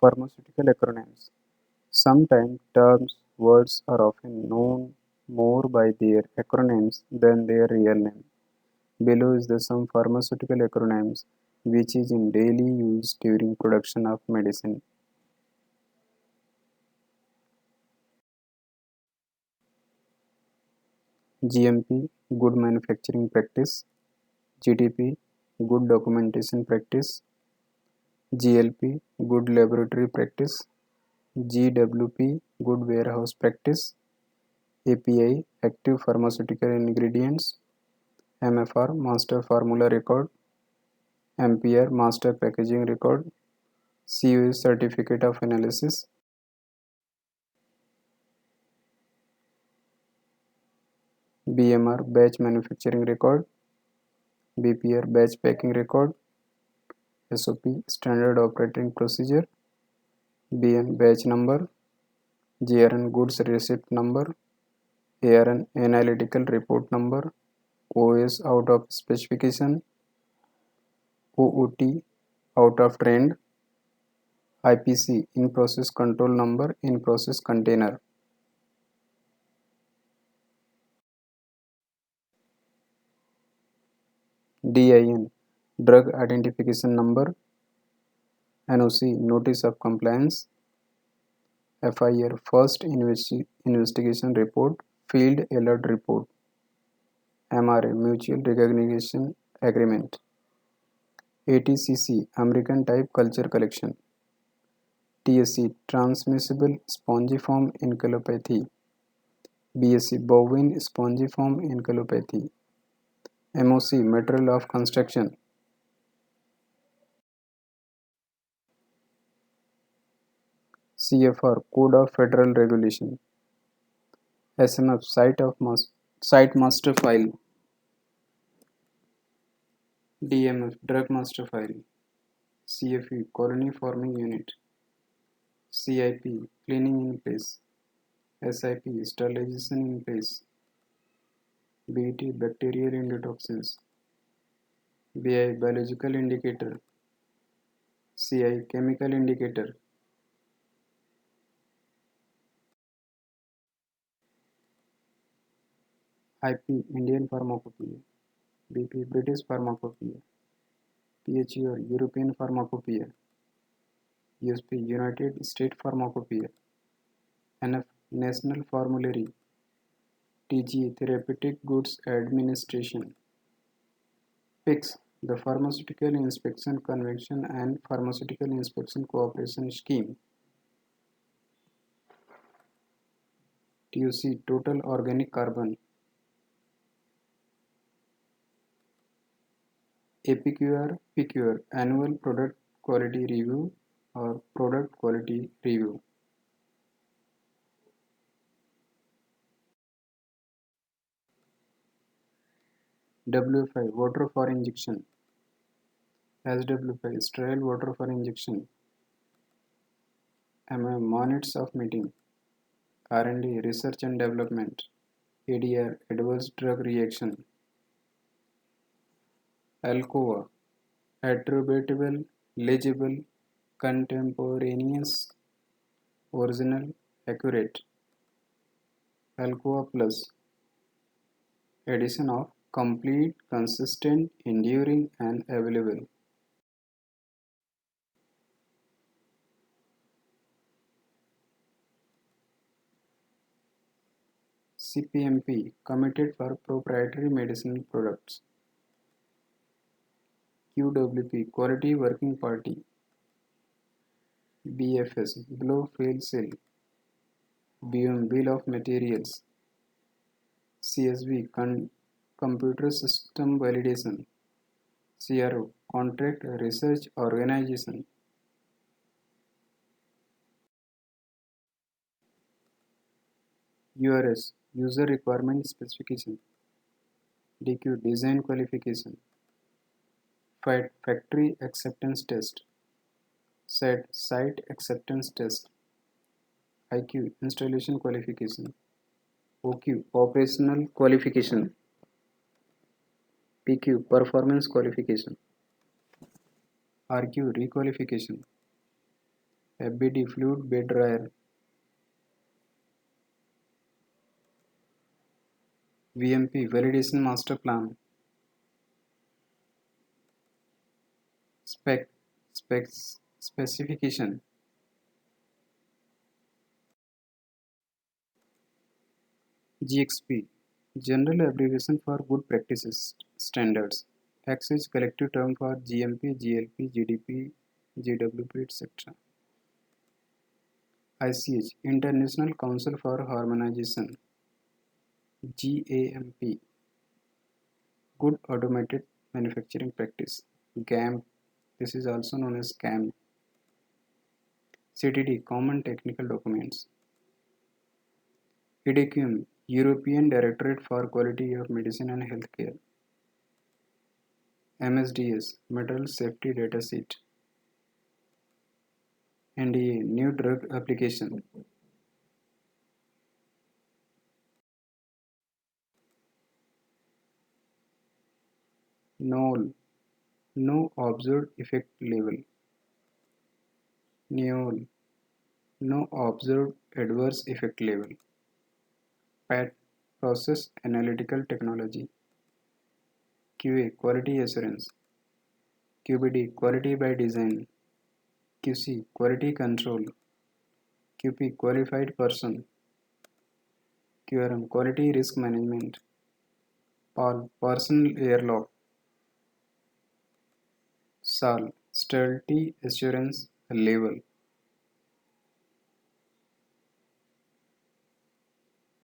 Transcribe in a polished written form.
Pharmaceutical acronyms. Sometimes terms, words are often known more by their acronyms than their real name. Below is the some pharmaceutical acronyms which is in daily use during production of medicine. GMP, Good Manufacturing Practice. GDP, Good Documentation Practice. GLP, Good Laboratory Practice. GWP, Good Warehouse Practice. API, Active Pharmaceutical Ingredients. MFR, Master Formula Record. MPR, Master Packaging Record. CUS, Certificate of Analysis. BMR, Batch Manufacturing Record. BPR, Batch Packing Record. SOP, Standard Operating Procedure. BN, Batch Number. GRN, Goods Receipt Number. ARN, Analytical Report Number. OS, Out of Specification. OOT, Out of Trend. IPC, In Process Control Number, In Process Container. DIN, Drug Identification Number. NOC, Notice of Compliance. FIR, First Investigation Report, Field Alert Report. MRA, Mutual Recognition Agreement. ATCC, American Type Culture Collection. TSC, Transmissible Spongiform Encephalopathy. BSc, Bovine Spongiform Encephalopathy. MOC, Material of Construction. CFR, Code of Federal Regulation. SMF, Site Master File. DMF, Drug Master File. CFE, Colony Forming Unit. CIP, Cleaning in Place. SIP, Sterilization in Place. BT, Bacterial Endotoxins. BI, Biological Indicator. CI, Chemical Indicator. IP, Indian Pharmacopoeia. BP, British Pharmacopoeia. PHUR, European Pharmacopoeia. USP, United States Pharmacopoeia. NF, National Formulary. TGA, Therapeutic Goods Administration. PICS, the Pharmaceutical Inspection Convention and Pharmaceutical Inspection Cooperation Scheme. TOC, Total Organic Carbon. APQR, PQR, Annual Product Quality Review or Product Quality Review. WFI, Water for Injection. SWFI, Sterile Water for Injection. Minutes of Meeting. R&D, Research and Development. ADR, Adverse Drug Reaction. ALCOA, Attributable, Legible, Contemporaneous, Original, Accurate. ALCOA Plus, addition of complete, consistent, enduring and available. CPMP, Committed for Proprietary Medicinal Products. QWP, Quality Working Party. BFS, Blow Fail Cell. BM, Bill of Materials. CSV, Computer System Validation. CRO, Contract Research Organization. URS, User Requirement Specification. DQ, Design Qualification. Factory Acceptance Test. SAT, Site Acceptance Test. IQ, Installation Qualification. OQ, Operational Qualification. PQ, Performance Qualification. RQ, Requalification. FBD, Fluid Bed Dryer. VMP, Validation Master Plan. Spec, Specification. GXP, General Abbreviation for Good Practices Standards. X is collective term for GMP, GLP, GDP, GWP, etc. ICH, International Council for Harmonization. GAMP, Good Automated Manufacturing Practice. GAMP, this is also known as CAM. CTD, Common Technical Documents. EDQM, European Directorate for Quality of Medicine and Healthcare. MSDS, Material Safety Data Sheet. NDA, New Drug Application. NOL, No Observed Effect Level. NEOL, No Observed Adverse Effect Level. PAT, Process Analytical Technology. QA, Quality Assurance. QBD, Quality by Design. QC, Quality Control. QP, Qualified Person. QRM, Quality Risk Management. PAL, Personal Airlock. SAL, Sterility Assurance Level.